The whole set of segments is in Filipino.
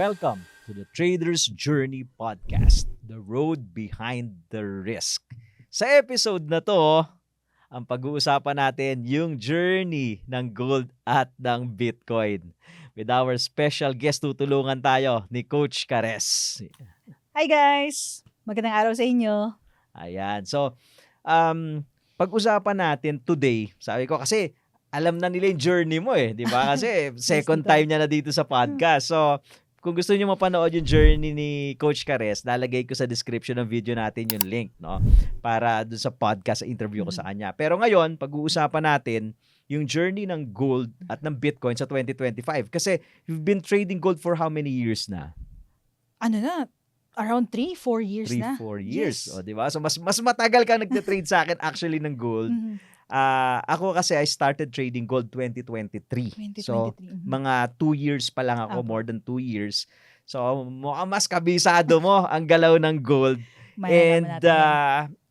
Welcome to the Trader's Journey Podcast, the road behind the risk. Sa episode na to, ang pag-uusapan natin yung journey ng gold at ng Bitcoin. With our special guest, tutulungan tayo ni Coach Kares. Hi guys! Magandang araw sa inyo. Ayan. So, pag-usapan natin today, sabi ko kasi alam na nila yung journey mo di ba? Kasi second time niya na dito sa podcast. So, kung gusto niyo mapanood yung journey ni Coach Kares, lalagay ko sa description ng video natin yung link, no? Para dun sa podcast, sa interview ko sa kanya. Pero ngayon, pag-uusapan natin yung journey ng gold at ng Bitcoin sa 2025. Kasi you've been trading gold for how many years na? Ano na? Around 3-4 years 3-4 na. years. Yes. O, di ba? So, mas matagal ka nagte-trade sa akin actually ng gold. Ako kasi I started trading gold 2023. So, mga 2 years pa lang ako, more than 2 years. So, mukhang mas kabisado mo ang galaw ng gold. And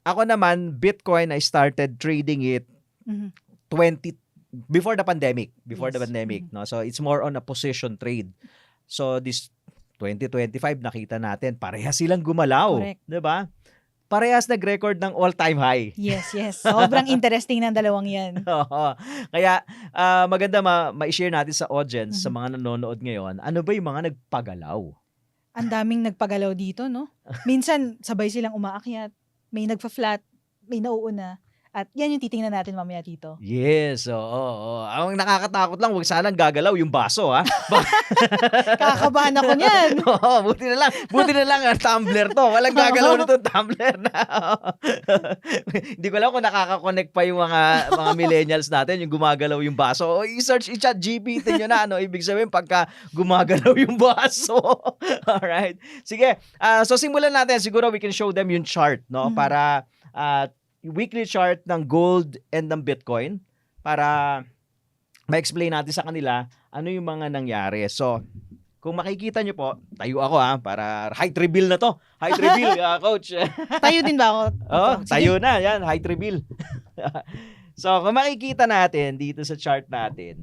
ako naman, Bitcoin, I started trading it before the pandemic. No? So, it's more on a position trade. So, this 2025, nakita natin, parehas silang gumalaw. Correct. Diba? Parehas nag-record ng all-time high. Yes. Sobrang interesting ng dalawang yan. Kaya maganda ma-share natin sa audience, sa mga nanonood ngayon, ano ba yung mga nagpagalaw? Ang daming nagpagalaw dito, no? Minsan, sabay silang umaakyat. May nagfa-flat, may nauuna. At yan yung titingnan natin mamaya dito. Yes, oo. Ang nakakatakot lang, huwag sanang gagalaw yung baso, ha? Kakabahan ako niyan. Oo, buti na lang ang tumbler to. Walang gagalaw nitong tumbler na. Hindi ko alam kung nakaka-connect pa yung mga millennials natin, yung gumagalaw yung baso. O, i-search, i-chat GPT nyo na, ibig sabihin pagka gumagalaw yung baso. Alright. Sige, so simulan natin. Siguro we can show them yung chart, no? Para weekly chart ng gold and ng Bitcoin para ma-explain natin sa kanila ano yung mga nangyari. So, kung makikita nyo po, tayo ako para height reveal na to. Height reveal, Coach. Tayo din ba ako? Tayo na. Yan, height reveal. So, kung makikita natin dito sa chart natin,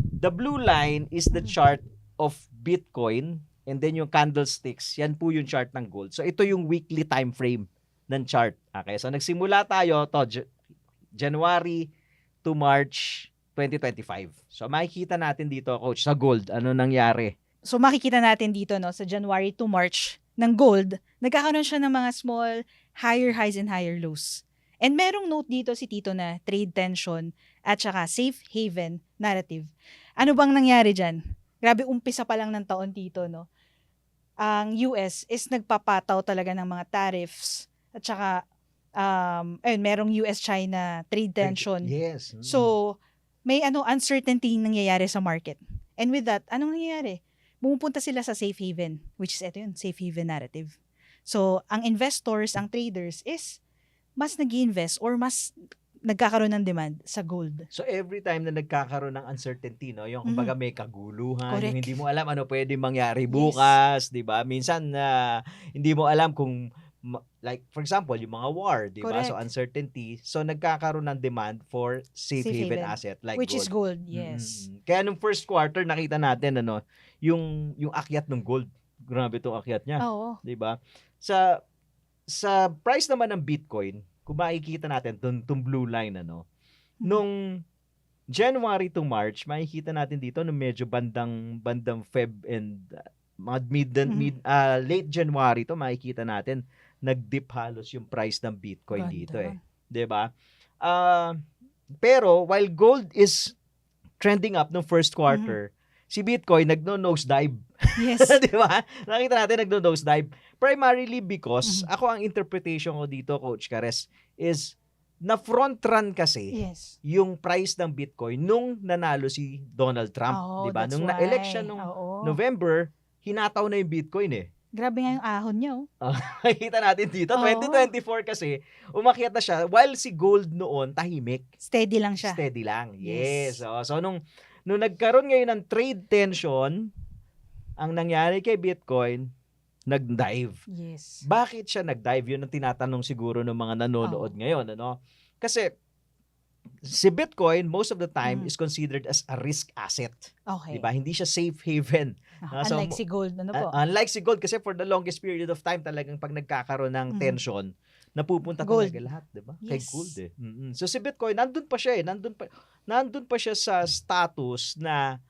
the blue line is the chart of Bitcoin and then yung candlesticks, yan po yung chart ng gold. So, ito yung weekly time frame ng chart. Okay, so nagsimula tayo January to March 2025. So makikita natin dito, Coach, sa gold, ano nangyari? So makikita natin dito, no, sa January to March ng gold, nagkakaroon siya ng mga small higher highs and higher lows. And merong note dito si Tito na trade tension at saka safe haven narrative. Ano bang nangyari dyan? Grabe, umpisa pa lang ng taon, Tito, no? Ang US is nagpapataw talaga ng mga tariffs. At saka, merong US-China trade tension. Yes. So, may uncertainty nangyayari sa market. And with that, anong nangyayari? Pumupunta sila sa safe haven, which is ito yun, safe haven narrative. So, ang investors, ang traders is mas nag-i-invest or mas nagkakaroon ng demand sa gold. So, every time na nagkakaroon ng uncertainty, no, yung kumbaga may kaguluhan, Correct. yung hindi mo alam ano pwede mangyari bukas, di ba? Minsan, hindi mo alam kung like for example yung mga war, di ba? So uncertainty, so nagkakaroon ng demand for safe haven asset like which gold. Is gold, yes. Kaya nung first quarter nakita natin yung akyat ng gold. Grabe tong akyat niya. Di ba? Sa price naman ng Bitcoin, kung makikita natin tong blue line nung January to March, makikita natin dito nung medyo bandang Feb and late January to makikita natin nag-dip halos yung price ng Bitcoin dito 'di ba? Pero while gold is trending up no first quarter, si Bitcoin nose-dive. Yes. 'Di ba? Nakita natin nose-dive primarily because ako ang interpretation ko dito, Coach Kares, is na front run kasi yung price ng Bitcoin nung nanalo si Donald Trump, 'di ba? Nung na-election nung November, hinataw na yung Bitcoin Grabe nga yung ahon niya. Nakita natin dito, 2024 kasi, umakyat na siya while si gold noon tahimik. Steady lang siya. Steady lang, yes. So nung nagkaroon ngayon ng trade tension, ang nangyari kay Bitcoin, nag-dive. Yes. Bakit siya nag-dive? Yun ang tinatanong siguro ng mga nanonood ngayon. Kasi si Bitcoin most of the time Mm. is considered as a risk asset. Okay. 'Di ba? Hindi siya safe haven. So, Unlike si gold, ano po? Unlike si gold kasi for the longest period of time talagang pag nagkakaroon ng tension, napupunta Gold. talaga lahat, 'di ba? Kay Yes. gold eh. So si Bitcoin nandun pa siya eh. Nandun pa siya sa status na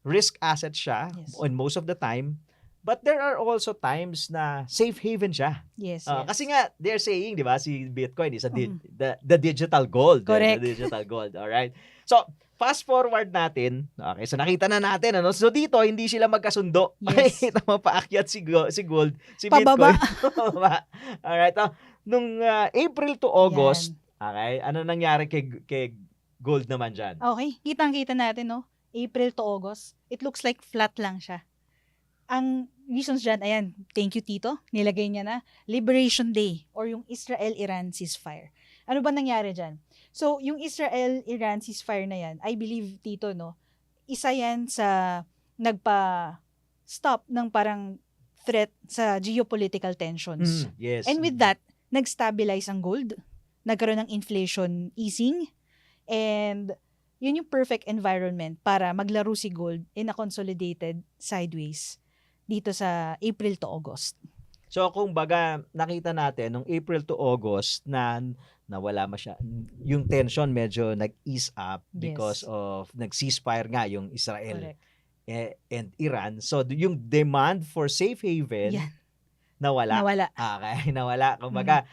risk asset siya Yes. on most of the time. But there are also times na safe haven siya. Yes, Kasi nga they're saying, 'di ba, si Bitcoin is Mhm. the digital gold. Correct. The digital gold. All right. So, fast forward natin. Okay, so nakita na natin ano. So dito hindi sila magkasundo. Yes. Kita mo paakyat si gold, si Pababa. Bitcoin. Pababa. All right. Nung April to August, okay, ano nangyari kay gold naman diyan? Okay, kitang-kita natin, no? April to August, it looks like flat lang siya. Ang reasons dyan, ayan, thank you Tito, nilagay niya na, Liberation Day or yung Israel-Iran ceasefire. Ano ba nangyari dyan? So, yung Israel-Iran ceasefire na yan, I believe Tito, no, isa yan sa nagpa-stop ng parang threat sa geopolitical tensions. Yes. And with that, nag-stabilize ang gold, nagkaroon ng inflation easing, and yun yung perfect environment para maglaro si gold in a consolidated sideways dito sa April to August. So kung baga nakita natin nung April to August na nawala yung tension medyo nag-ease up because of nag-ceasefire nga yung Israel and Iran. So yung demand for safe haven nawala. Okay, nawala. Kumbaga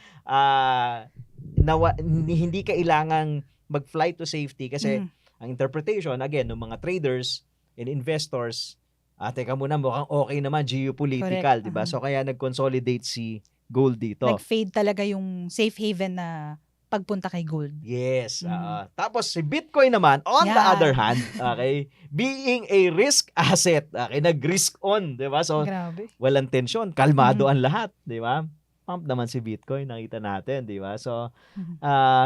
hindi kailangang mag-fly to safety kasi ang interpretation again ng mga traders and investors teka muna, mukhang okay naman geopolitical, 'di ba? So kaya nag-consolidate si gold dito. Nag-fade talaga yung safe haven na pagpunta kay gold. Yes. Tapos si Bitcoin naman, on the other hand, okay, being a risk asset, okay, nag-risk on, 'di ba? So grabe. Walang tensyon, kalmado ang lahat, 'di ba? Pump naman si Bitcoin, nakita natin, 'di ba? So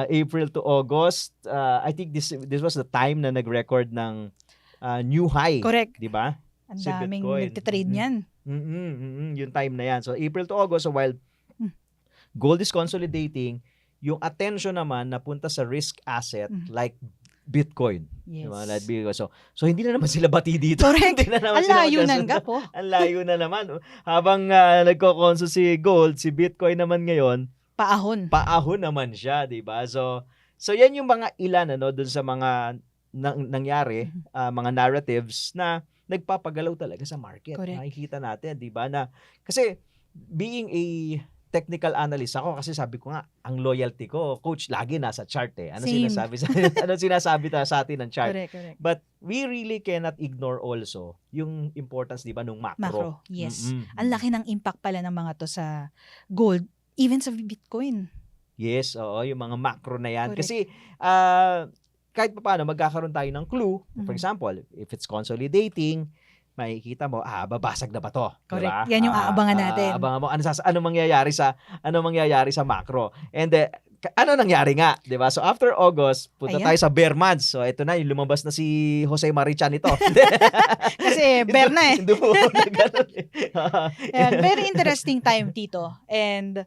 April to August, I think this was the time na nag-record ng new high, correct, 'di ba? Ang Si daming Bitcoin. nagtitrade niyan. Yung time na yan. So, April to August, so while gold is consolidating, yung attention naman napunta sa risk asset like Bitcoin. Yes. Diba? So, hindi na naman sila bati dito. Correct. Hindi na naman Ang sila layo ng magkasundo. gap, oh. Ang layo na naman. Habang nagko-conso si gold, si Bitcoin naman ngayon, paahon naman siya, 'di ba? So yan yung mga ilan dun sa mga nangyari, mga narratives na nagpapagalaw talaga sa market. Correct. Nakikita natin, 'di ba, na kasi being a technical analyst ako kasi sabi ko nga, ang loyalty ko, coach, lagi nasa chart eh. Ano Same. sinasabi sa atin ng chart? Correct. But we really cannot ignore also yung importance, 'di ba, nung macro. Yes. Ang laki ng impact pala ng mga to sa gold, even sa Bitcoin. Yes, oo, yung mga macro na yan. Correct. Kasi kahit pa paano magkakaroon tayo ng clue. For example, if it's consolidating, makikita mo, babasag na ba to? Correct. Diba? Yan yung aabangan natin. Abangan mo ano mangyayari sa macro. And ano nangyari nga, 'di ba? So after August, punta tayo sa bear months. So ito na, yung lumabas na si Jose Marichan ito. Kasi bear na eh. Ganun. Very interesting time, Tito. And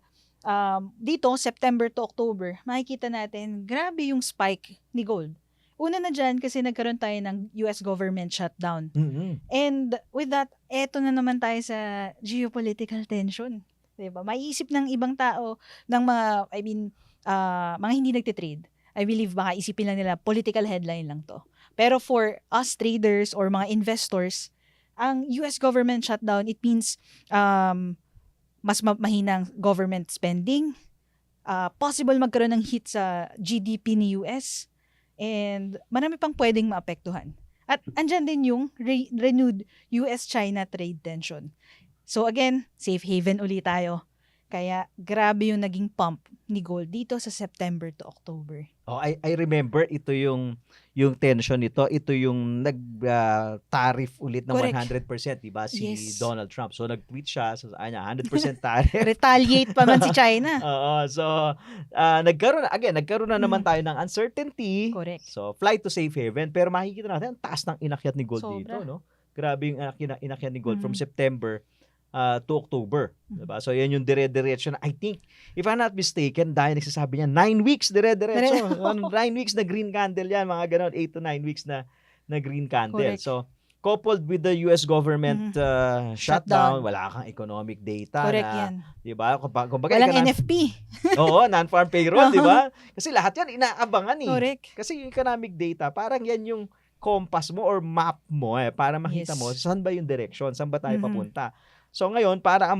dito, September to October, makikita natin, grabe yung spike ni gold. Una na dyan kasi nagkaroon tayo ng US government shutdown. And with that, eto na naman tayo sa geopolitical tension. Diba? Maiisip ng ibang tao, ng mga, mga hindi nagtitrade. I believe baka isipin lang nila, political headline lang to. Pero for us traders or mga investors, ang US government shutdown, it means mas mahinang government spending, possible magkaroon ng hit sa GDP ni US, and marami pang pwedeng maapektuhan. At andyan din yung renewed US-China trade tension. So again, safe haven ulit tayo. Kaya grabe yung naging pump ni gold dito sa September to October. I remember ito yung tension nito, ito yung nag-tariff ulit ng Correct. 100%, di ba? Si Yes. Donald Trump. So nag-tweet siya, so 100% tariff. Retaliate pa man si China. Oo. So nagkaroon na naman tayo ng uncertainty. Correct. So fly to safe haven, pero makikita natin ang taas ng inakyat ni gold Sobra. dito, no? Grabe yung inakyat ni gold from September to October. Diba? So, yan yung dire-diretso na, I think, if I'm not mistaken, dahil nagsasabi niya, 9 weeks dire-diretso. 9 weeks na green candle yan, mga ganon, 8 to 9 weeks na green candle. Correct. So, coupled with the US government shutdown, wala kang economic data Correct na, yan. diba? Kumbaga, Walang NFP. Oo, non-farm payroll, diba? Kasi lahat yan inaabangan eh. Correct. Kasi yung economic data, parang yan yung compass mo or map mo para makita mo saan ba yung direction, saan ba tayo papunta. So ngayon, para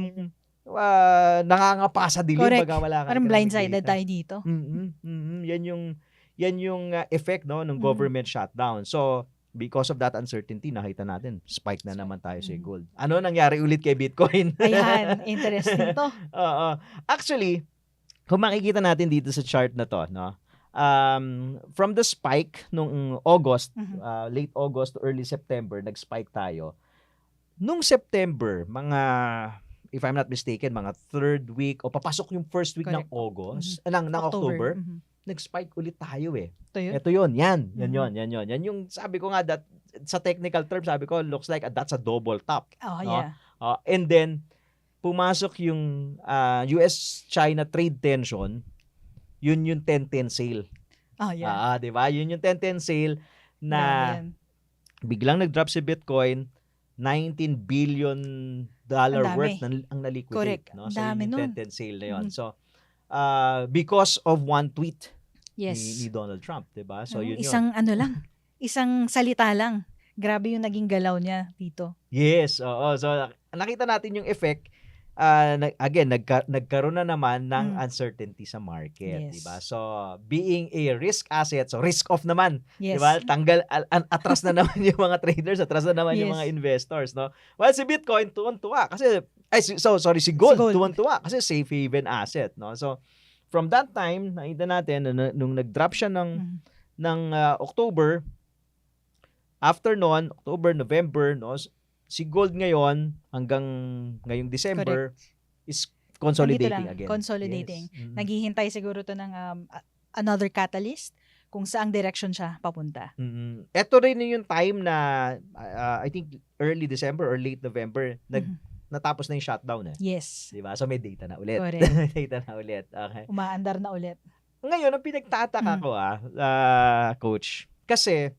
nangangapa sa dilim Correct. baga wala kang Parang economic blindsided data. tayo dito. Yan yung effect no ng government shutdown. So because of that uncertainty, nakita natin, spike na naman tayo sa gold. Ano nangyari ulit kay Bitcoin? Ayan, interesting to. Actually, kung makikita natin dito sa chart na to, no? From the spike nung August, late August to early September, nag-spike tayo. Nung September, mga, if I'm not mistaken, mga third week o papasok yung first week ng August, ng October, nag-spike ulit tayo eh. Ito yun. Yan yung sabi ko nga that sa technical term, sabi ko, looks like that's a double top. Oh, no? yeah. And then, pumasok yung US-China trade tension, yun yung 10-10 sale. Oh, yeah. Diba? Yun yung 10-10 sale na biglang nag-drop si Bitcoin, $19 billion worth ang na-liquidate. Correct. No? So, Dami yun yung nun. 10-10 sale na yun. So, because of one tweet Yes. ni Donald Trump, diba? So, yun isang isang salita lang. Grabe yung naging galaw niya dito. Yes, oo. So, nakita natin yung effect. Again, nagkaroon na naman ng uncertainty sa market, Yes. diba? So, being a risk asset, so risk off naman, Yes. diba? Atras na naman yung mga traders, atras na naman yung mga investors, no? Well, si Bitcoin tuwan-tuwa kasi si gold tuwan-tuwa kasi safe haven asset, no? So, from that time, nakita natin nung nag-drop siya ng October, after noon, October, November, no? Si gold ngayon hanggang ngayong December is consolidating again. Consolidating. Yes. Naghihintay siguro to ng another catalyst kung saang direction siya papunta. Ito rin yung time na I think early December or late November natapos na yung shutdown eh. Yes. Diba? So may data na ulit. Correct. May data na ulit. Okay. Umaandar na ulit. Ngayon, ang pinagtataka ko coach, kasi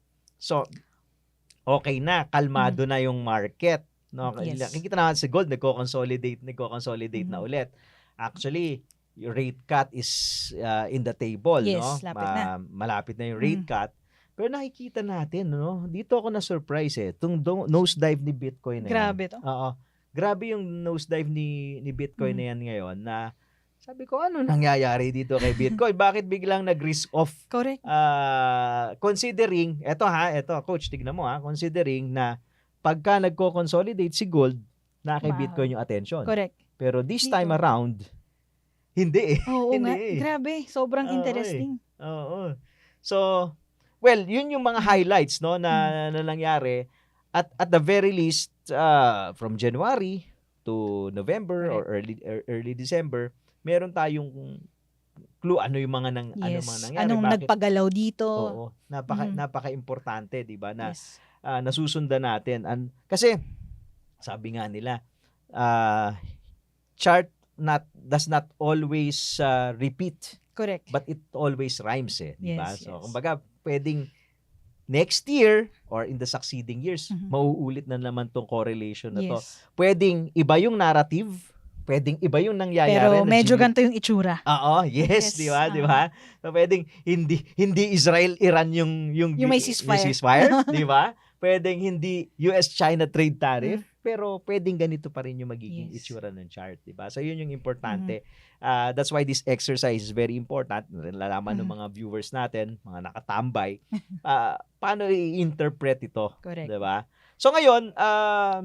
okay na, kalmado na yung market. No? Yes. Kikita naman si gold, nagko-consolidate na ulit. Actually, yung rate cut is in the table. Yes, no? Malapit na yung rate cut. Pero nakikita natin, no? Dito ako na-surprise eh. Itong nosedive ni Bitcoin na Grabe to. Oo. Grabe yung nosedive ni Bitcoin na yan ngayon na sabi ko, ano nangyayari dito kay Bitcoin? Bakit biglang nag-risk off? Correct. Considering, eto coach, tignan mo considering na pagka nagko-consolidate si gold, na kay Bitcoin yung attention. Correct. Pero this time around, hindi eh. Oo hindi nga. Grabe. Sobrang interesting. Oo. So, well, yun yung mga highlights no na nangyari. At the very least, from January to November or early December, meron tayong clue ano yung mga nangyari. Anong nagpagalaw dito. Oo. Napaka-importante, 'di ba? Na nasusundan natin. Kasi sabi nga nila, chart does not always repeat. Correct. But it always rhymes eh, 'di ba? Yes, So, kumbaga, pwedeng next year or in the succeeding years, mauulit na naman tong correlation na to. Pwedeng iba yung narrative, pwedeng iba yung nangyayari. Pero medyo ganito yung itsura. Oo, yes. Di ba? Di ba? So, pwedeng hindi Israel-Iran yung may ceasefire. Di ba? Pwedeng hindi US-China trade tariff, pero pwedeng ganito pa rin yung magiging itsura ng chart. Di ba? So, yun yung importante. That's why this exercise is very important. Nalalaman ng mga viewers natin, mga nakatambay, paano i-interpret ito. Correct. Di ba? So ngayon,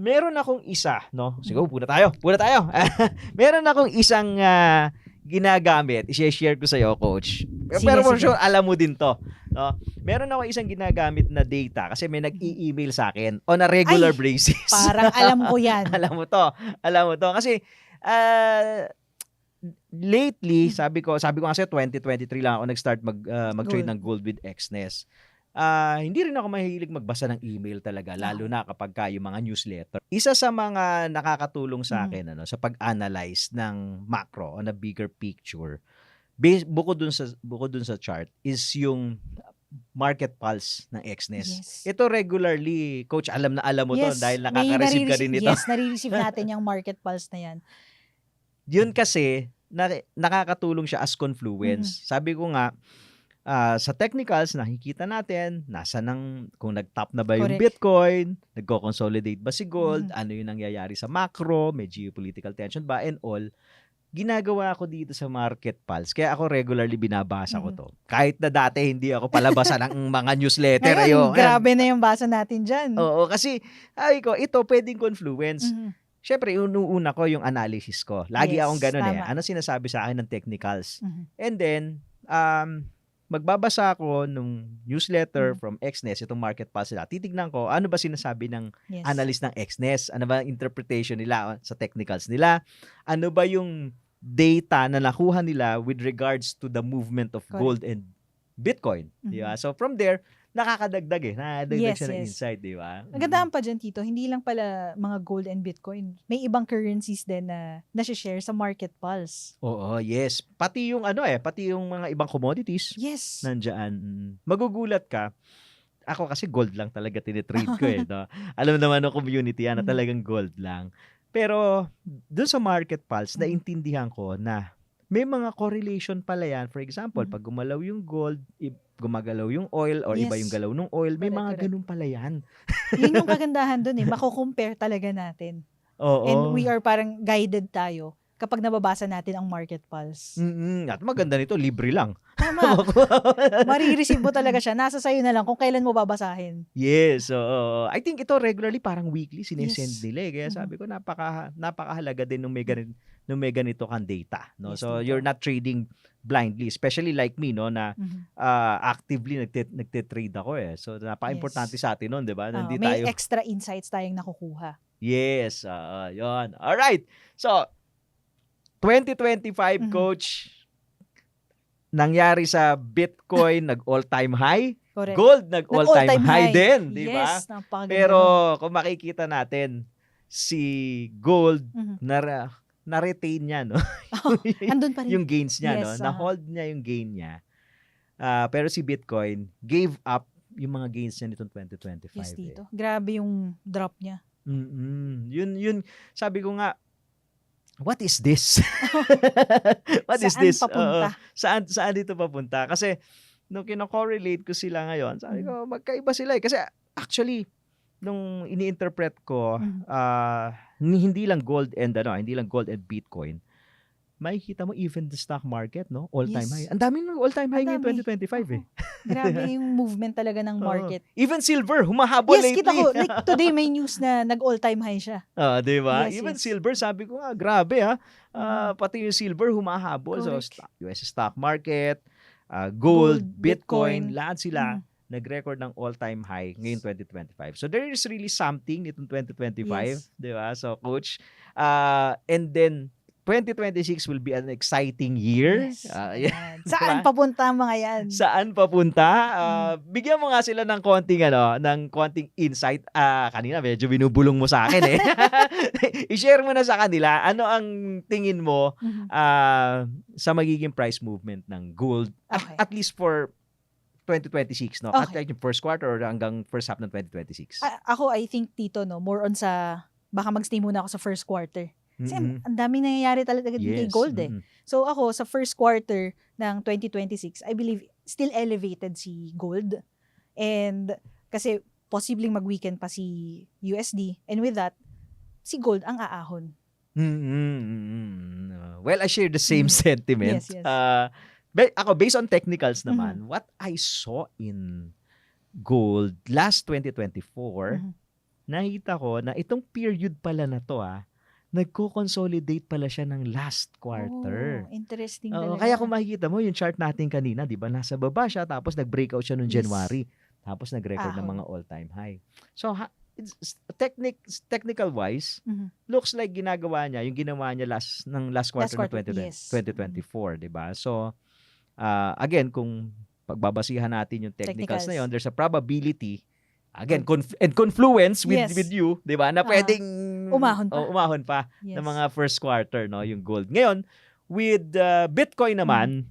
meron akong isa, no? Siguro, puna tayo. Meron akong isang ginagamit. I-share ko sa iyo, coach. Pero for sure, alam mo din to. No? Meron ako isang ginagamit na data kasi may nag-i-email sa akin on a regular basis. Parang alam ko yan. Alam mo to. Kasi, lately, sabi ko kasi 2023 lang ako nag-start mag-trade ng gold with Exness. Hindi rin ako mahilig magbasa ng email talaga, lalo Okay. na kapagka yung mga newsletter. Isa sa mga nakakatulong sa Mhm. akin sa pag-analyze ng macro on a bigger picture, bukod dun sa chart is yung market pulse ng XNES. Yes. Ito regularly, coach, alam mo to Yes, dahil may nakaka-receive ka din nito. yes, nare-receive natin yung market pulse na yan. Yun kasi nakakatulong siya as confluence. Sabi ko nga, sa technicals, nakikita natin, kung nag-top na ba yung Correct. Bitcoin, nagko-consolidate ba si gold, Mhm. ano yung nangyayari sa macro, may geopolitical tension ba, and all. Ginagawa ko dito sa Market Pulse. Kaya ako regularly binabasa ko Mhm. to. Kahit na dati hindi ako palabasan ng mga newsletter. Ngayon, grabe na yung basa natin dyan. Oo, kasi sabi ko, ito pwedeng confluence. Mhm. Siyempre, inuuna ko yung analysis ko. Lagi Yes, akong ganun tama. Ano sinasabi sa akin ng technicals? Mhm. And then, magbabasa ako nung newsletter Mhm. from XNES, itong Market Pulse nila. Titignan ko, ano ba sinasabi ng Yes. analyst ng XNES? Ano ba ang interpretation nila sa technicals nila? Ano ba yung data na nakuha nila with regards to the movement of Correct. gold and Bitcoin? Di ba? So from there, nakakadagdag nakakadagdag Yes, siya ng yes. insight, di ba? Ang gandahan pa dyan, Tito, hindi lang pala mga gold and Bitcoin. May ibang currencies din na nasi-share sa Market Pulse. Oo, yes. Pati yung pati yung mga ibang commodities Yes. nandiyan. Magugulat ka. Ako kasi gold lang talaga tinitrade ko no? Alam naman ng community na Mhm. talagang gold lang. Pero dun sa Market Pulse, Mhm. naintindihan ko na may mga correlation pala yan. For example, Mhm. pag gumalaw yung gold, gumagalaw yung oil or iba yung Yes. galaw ng oil, may mga Correct. ganun pala yan. Yun yung kagandahan dun mako-compare talaga natin. And Oo. we are parang guided tayo kapag nababasa natin ang Market Pulse. At maganda nito, libre lang. Tama. Marireceive mo talaga siya. Nasa sayo na lang kung kailan mo babasahin. Yes, oo. I think ito regularly parang weekly sinesend Yes. nila Kaya Mhm. sabi ko napakahalaga din nung may ganito kang data, no? Yes, So Tito. you're not trading blindly, especially like me, no, na Mhm. actively nagte-trade ako So napaka-importante sa atin noon, 'di ba? Hindi May tayo extra insights tayong nakukuha. Yes, 'yon. All right. So 2025 Mhm. coach, nangyari sa Bitcoin nag all-time high. Correct. Gold nag all-time All-time high din, di ba? Yes, napakaganda Pero nun. kung makikita natin, si gold Mhm. na-retain niya, no? Andun pa rin. Yung gains niya, no? Yes, Na-hold niya yung gain niya. Pero si Bitcoin gave up yung mga gains niya nitong 2025. Yes, Tito. Grabe yung drop niya. Yun, sabi ko nga, what is this? What is Saan this? papunta? Saan dito papunta? Kasi nung kino-correlate ko sila ngayon, sabi ko magkaiba sila Kasi actually nung ini-interpret ko, hindi lang gold and Bitcoin, makikita mo even the stock market, no? All-time high. Yes. Ang daming all-time high Ang ngayon dami. 2025 Grabe yung movement talaga ng Oo. market. Even silver, humahabol Yes, lately. kita ko. Like today may news na nag all-time high siya. Di ba? Yes, Even yes. silver, sabi ko nga, grabe pati yung silver humahabol. Correct. So, US stock market, gold, Gold, Bitcoin, Bitcoin. lahat sila nag-record ng all-time high ngayon 2025. So, there is really something nitong 2025, Yes. di ba? So, coach, and then 2026 will be an exciting year. Yes. Yeah. Saan Diba? papunta ang mga yan? Saan papunta? Bigyan mo nga sila ng konting insight. Kanina medyo binubulong mo sa akin I-share mo na sa kanila ano ang tingin mo sa magiging price movement ng gold Okay. at least for 2026, no? Okay. At like yung first quarter or hanggang first half ng 2026. Ako, I think, Tito, more on sa, baka magstay muna ako sa first quarter. Kasi ang daming nangyayari talaga din kay gold So ako, sa first quarter ng 2026, I believe still elevated si gold. And kasi posibleng mag-weekend pa si USD. And with that, si gold ang aahon. Well, I share the same sentiment. Yes. Ako, based on technicals naman, what I saw in gold last 2024, nakita ko na itong period pala na to nagko-consolidate pala siya ng last quarter. Oh, interesting Oo, talaga. kaya kung makikita mo yung chart natin kanina, di ba, nasa baba siya, tapos nag-breakout siya noong Yes. January. Tapos nag-record ng Ahon. mga all-time high. So, technical-wise, looks like ginagawa niya, yung ginawa niya last quarter ng quarter, yes. 2024, di ba? So, again, kung pagbabasihan natin yung technicals na Technicals. yun, there's a probability, again, and confluence with Yes. with you, di ba, na pwedeng Umahon pa. umahon pa Yes. ng mga first quarter, no, yung gold. Ngayon, with Bitcoin naman,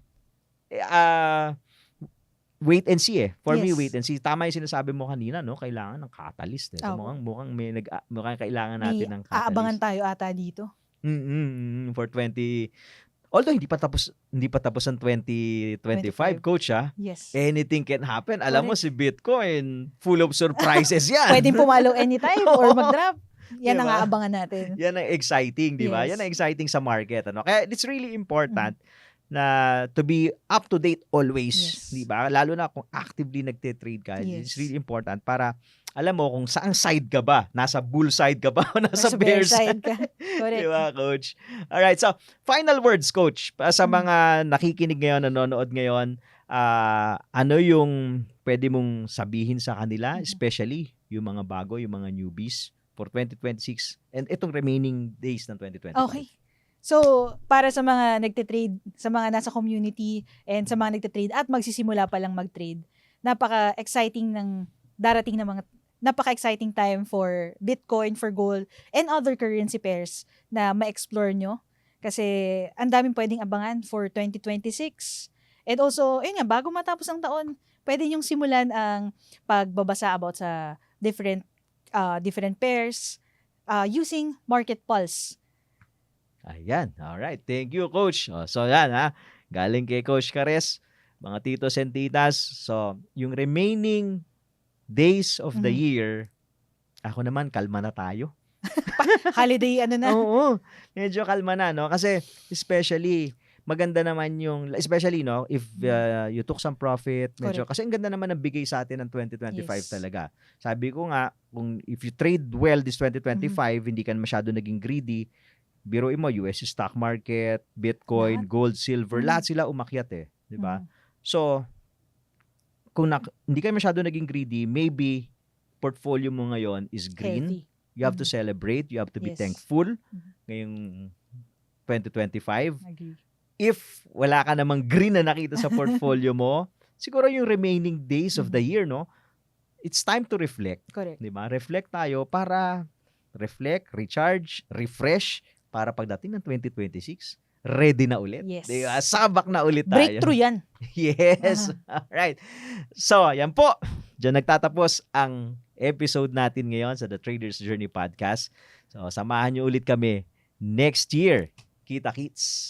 wait and see For me, Yes. wait and see. Tama yung sinasabi mo kanina, no? Kailangan ng catalyst. So, Opo. mukhang kailangan May natin ng catalyst. aabangan tayo ata dito. For 20. Although hindi pa tapos ang 2025, coach, Yes. anything can happen. Alam mo si Bitcoin, full of surprises yan. Pwedeng pumalo anytime or Oo. mag-drop. Yan ang Diba? aabangan natin. Yan ang exciting, di ba? Yes. Yan ang exciting sa market, ano? Kaya it's really important na to be up to date always, Yes. di ba? Lalo na kung actively nagte-trade ka, it's Yes. really important para alam mo kung saang side ka ba, nasa bull side ka ba o nasa bear side. ka. Correct. Di ba, coach? Alright, so final words, coach, sa mga nakikinig ngayon, nanonood ngayon, ano yung pwede mong sabihin sa kanila, especially yung mga bago, yung mga newbies for 2026 and itong remaining days ng 2025? Okay. So, para sa mga nagte-trade, sa mga nasa community and sa mga nagte-trade at magsisimula pa lang mag-trade, napaka-exciting ng darating na mga napaka-exciting time for Bitcoin, for gold, and other currency pairs na ma-explore nyo. Kasi ang daming pwedeng abangan for 2026. And also, yun nga, bago matapos ang taon, pwede nyong simulan ang pagbabasa about sa different pairs using Market Pulse. Ayan. Alright. Thank you, coach. So, yan, galing kay Coach Kares, mga titos and titas. So, yung remaining days of the year, ako naman, kalma na tayo. Holiday, ano na. Oo. Medyo kalma na, no? Kasi, especially, maganda naman yung, especially, no, if you took some profit, medyo, kasi ang ganda naman ng bigay sa atin ng 2025 Yes. talaga. Sabi ko nga, kung if you trade well this 2025, hindi ka masyado naging greedy, biruin mo, US stock market, Bitcoin, Lahat. gold, silver, lahat sila umakyat di ba? So, kung hindi ka masyado naging greedy, maybe portfolio mo ngayon is green. Healthy. You have to celebrate, you have to be Yes. thankful ngayong 2025. Agree. If wala ka namang green na nakita sa portfolio mo, siguro yung remaining days of the year, no? It's time to reflect, Correct. 'di ba? Reflect tayo para recharge, refresh para pagdating ng 2026, ready na ulit. Yes. Di ba? Sabak na ulit tayo. Breakthrough yan. Yes. Alright. So, yan po. Diyan nagtatapos ang episode natin ngayon sa The Trader's Journey Podcast. So, samahan niyo ulit kami next year. Kita-kits!